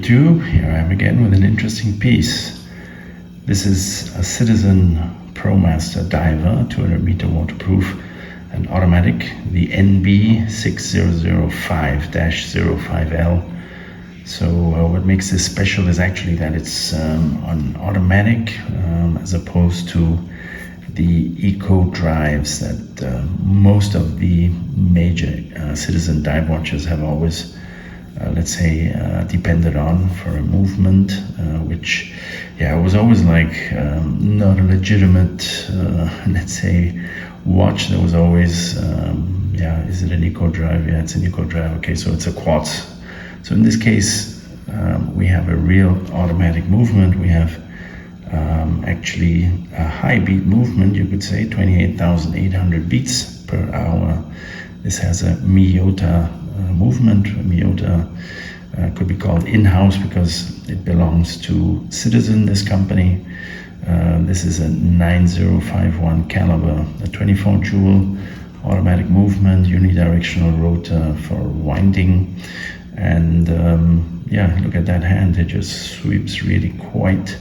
YouTube. Here I am again with an interesting piece. This is a Citizen Promaster diver, 200 meter waterproof and automatic, the NB6005-05L. So what makes this special is actually that it's on automatic as opposed to the eco drives that most of the major Citizen dive watches have always depended on for a movement, which was always like not a legitimate watch. There was always is it an eco drive? Yeah, it's an eco drive. Okay, so it's a quartz. So in this case we have a real automatic movement. We have actually a high beat movement, you could say 28,800 beats per hour. This has a Miyota movement. Miyota could be called in-house because it belongs to Citizen, this company. This is a 9051 caliber, a 24 joule automatic movement, unidirectional rotor for winding. And look at that hand, it just sweeps really quite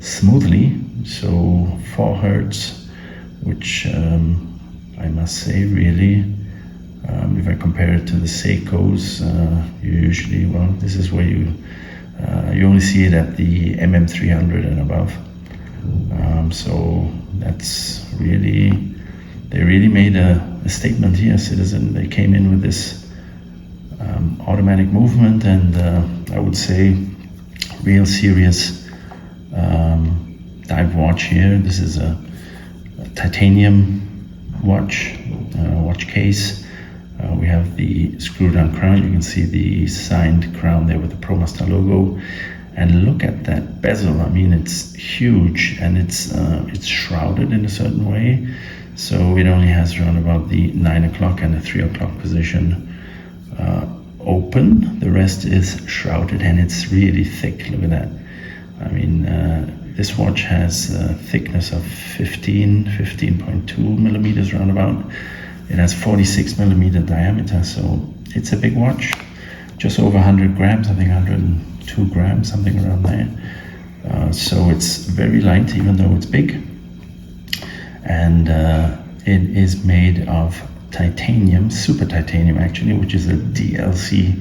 smoothly. So 4 hertz, which I must say really, if I compare it to the Seikos, usually, this is where you only see it at the MM300 and above. So that's really, they really made a statement here, Citizen. They came in with this automatic movement, and I would say real serious dive watch here. This is a titanium watch case. We have the screw down crown. You can see the signed crown there with the Promaster logo, and look at that bezel. I mean, it's huge, and it's shrouded in a certain way, so it only has around about the 9 o'clock and the 3 o'clock position open. The rest is shrouded, and it's really thick. Look at that. I mean, this watch has a thickness of 15.2 millimeters roundabout. It has 46 millimeter diameter, so it's a big watch. Just over 100 grams, I think 102 grams, something around there. So it's very light, even though it's big. And it is made of titanium, super titanium actually, which is a DLC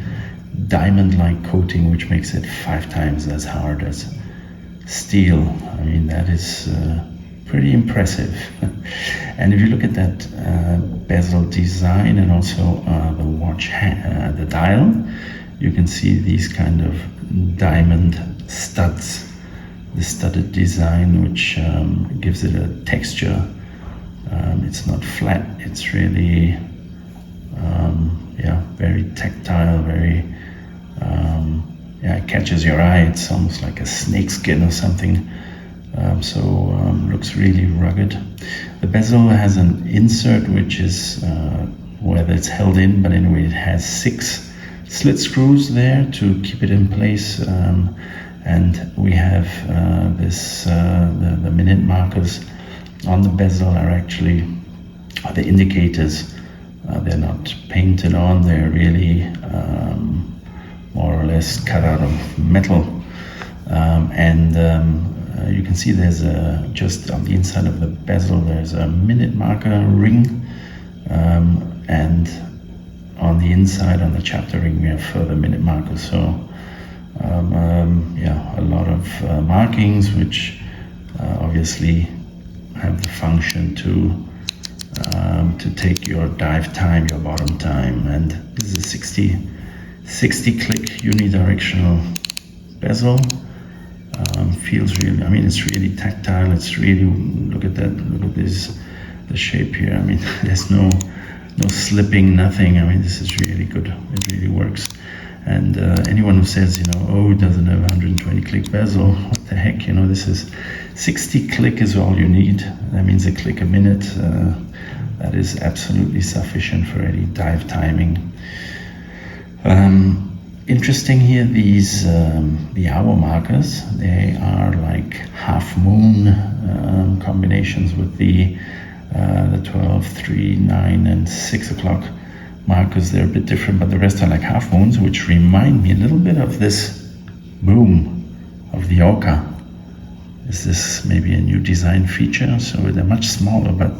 diamond-like coating, which makes it 5 times as hard as steel. I mean, that is pretty impressive. And if you look at that bezel design and also the watch the dial, you can see these kind of diamond studs, the studded design, which gives it a texture. It's not flat, it's really very tactile, very it catches your eye. It's almost like a snake skin or something. Looks really rugged. The bezel has an insert, which is whether it's held in, but anyway, it has 6 slit screws there to keep it in place. And we have the minute markers on the bezel are actually the indicators. They're not painted on, they're really more or less cut out of metal. You can see there's just on the inside of the bezel there's a minute marker ring, and on the inside, on the chapter ring, we have further minute markers. So a lot of markings, which obviously have the function to take your dive time, your bottom time. And this is a 60 click unidirectional bezel. Feels really, I mean, it's really tactile. It's really, look at that, look at this, the shape here. I mean, there's no slipping, nothing. I mean, this is really good. It really works. And anyone who says, it doesn't have 120 click bezel, what the heck, this is 60 click is all you need. That means a click a minute. That is absolutely sufficient for any dive timing. Interesting here, these the hour markers. They are like half moon combinations with the 12, 3, 9, and 6 o'clock markers. They're a bit different, but the rest are like half moons, which remind me a little bit of this boom of the Orca. Is this maybe a new design feature? So they're much smaller, but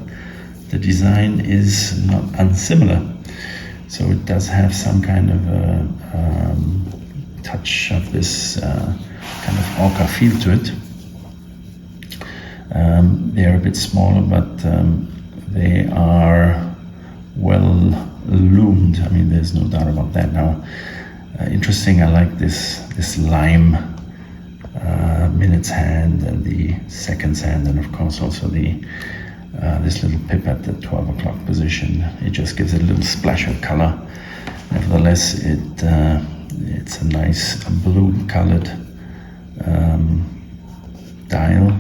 the design is not unsimilar. So it does have some kind of a touch of this kind of Orca feel to it. They're a bit smaller, but they are well loomed. I mean, there's no doubt about that. Now, interesting, I like this lime minute's hand and the seconds hand, and of course also the this little pip at the 12 o'clock position. It just gives it a little splash of color. Nevertheless, it's a nice blue colored dial.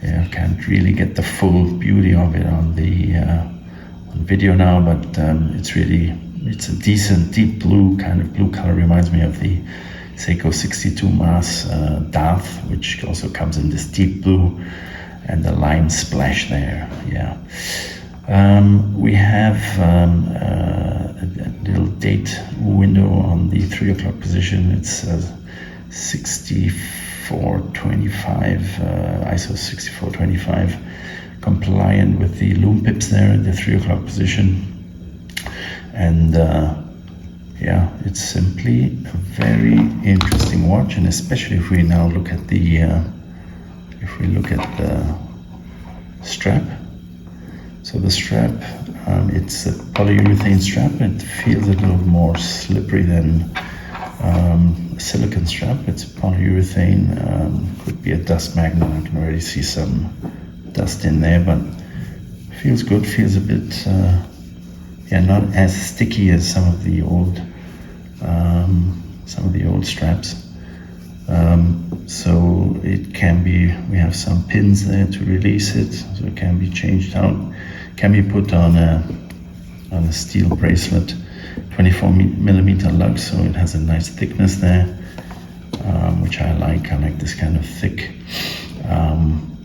Yeah, can't really get the full beauty of it on the on video now, but it's a decent deep blue kind of blue color. Reminds me of the Seiko 62 Mass Darth, which also comes in this deep blue, and the lime splash there. Yeah. We have a little date window on the 3 o'clock position. It's 6425, ISO 6425, compliant with the loom pips there at the 3 o'clock position. And yeah, it's simply a very interesting watch, and especially if we now look at the strap. So the strap, it's a polyurethane strap. It feels a little more slippery than a silicone strap. It's polyurethane, could be a dust magnet. I can already see some dust in there, but feels good. Feels a bit, yeah, not as sticky as some of the old straps. So it can be, we have some pins there to release it, so it can be changed out, can be put on a steel bracelet, 24mm lug, so it has a nice thickness there, which I like. I like this kind of thick,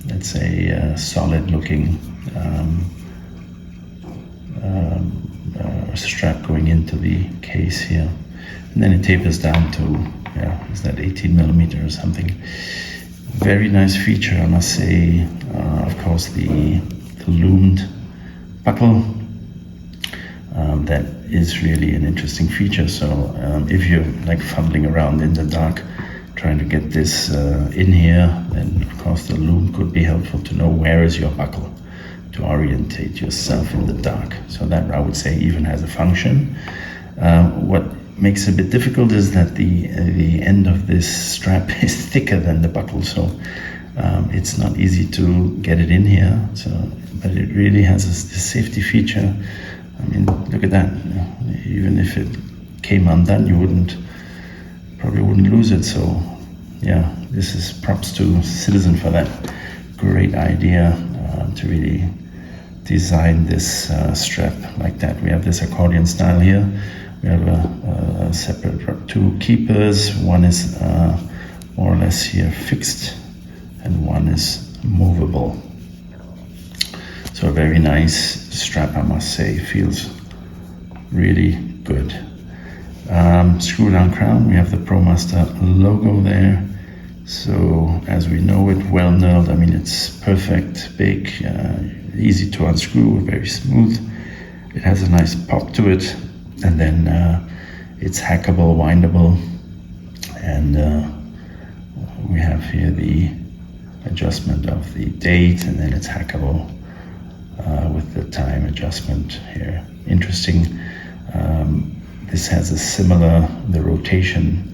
let's say solid looking strap going into the case here, and then it tapers down to, yeah, is that 18mm or something. Very nice feature, I must say. Of course, the loomed buckle, that is really an interesting feature. So if you're like fumbling around in the dark trying to get this in here, then of course the loom could be helpful to know where is your buckle, to orientate yourself in the dark. So that, I would say, even has a function. What makes it a bit difficult is that the end of this strap is thicker than the buckle, so it's not easy to get it in here. So, but it really has this safety feature. I mean, look at that. Even if it came undone, you probably wouldn't lose it. So, yeah, this is props to Citizen for that great idea to really design this strap like that. We have this accordion style here. We have a separate two keepers. One is more or less here fixed, and one is movable. So a very nice strap, I must say. Feels really good. Screw down crown. We have the Promaster logo there. So as we know it, well knurled. I mean, it's perfect, big, easy to unscrew, very smooth. It has a nice pop to it. And then it's hackable, windable, and we have here the adjustment of the date, and then it's hackable with the time adjustment here. Interesting. This has a similar, the rotation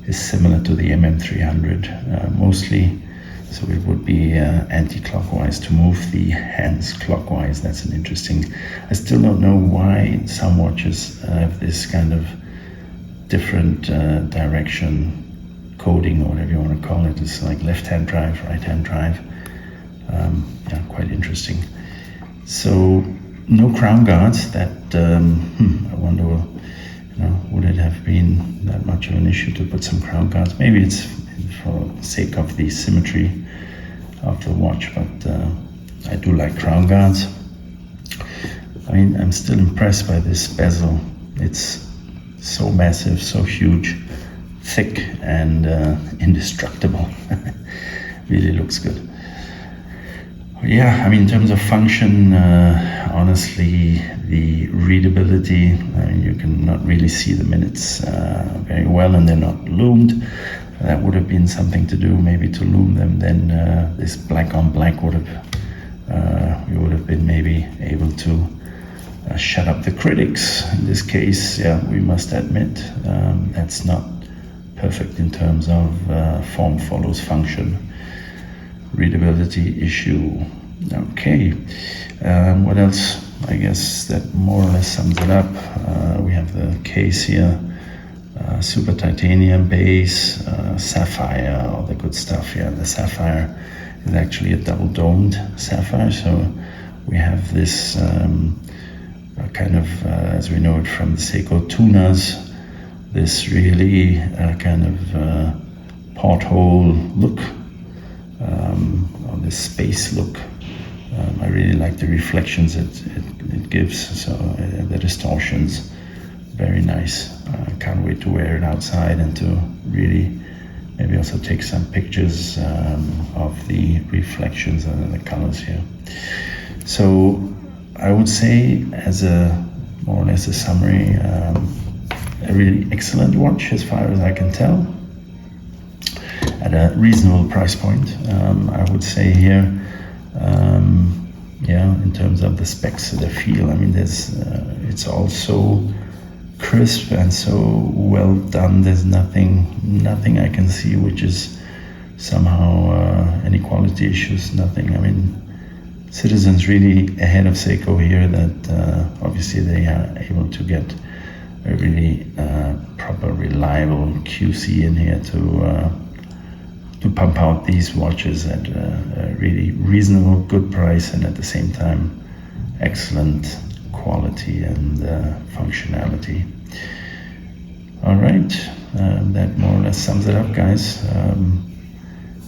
is similar to the MM300 mostly, so it would be anti-clockwise to move the hands clockwise. That's an interesting, I still don't know why some watches have this kind of different direction coding, or whatever you want to call it. It's like left-hand drive, right-hand drive. Yeah, quite interesting. So no crown guards. That I wonder, would it have been that much of an issue to put some crown guards? Maybe it's for the sake of the symmetry of the watch, but I do like crown guards. I mean, I'm still impressed by this bezel. It's so massive, so huge, thick, and indestructible. Really looks good. Yeah, I mean, in terms of function, honestly, the readability, I mean, you can not really see the minutes very well, and they're not loomed. That would have been something to do, maybe to loom them. Then this black on black would have, we would have been maybe able to shut up the critics. In this case, yeah, we must admit that's not perfect in terms of form follows function. Readability issue. Okay, what else? I guess that more or less sums it up. We have the case here, super titanium base, sapphire, all the good stuff. Yeah, the sapphire is actually a double domed sapphire, so we have this kind of, as we know it from the Seiko tunas, this really kind of porthole look, or this space look. I really like the reflections it gives, so the distortions, very nice. Can't wait to wear it outside and to really maybe also take some pictures of the reflections and the colors here. So I would say, as a more or less a summary, a really excellent watch as far as I can tell, at a reasonable price point. I would say here, yeah, in terms of the specs, the feel, I mean, there's it's all so crisp and so well done. There's nothing I can see which is somehow any quality issues, nothing. I mean, Citizen's really ahead of Seiko here, that obviously they are able to get a really proper, reliable QC in here to pump out these watches at a really reasonable, good price, and at the same time excellent quality and functionality. All right, that more or less sums it up, guys.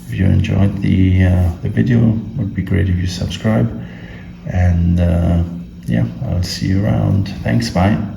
If you enjoyed the video, it would be great if you subscribe, and yeah, I'll see you around. Thanks, bye.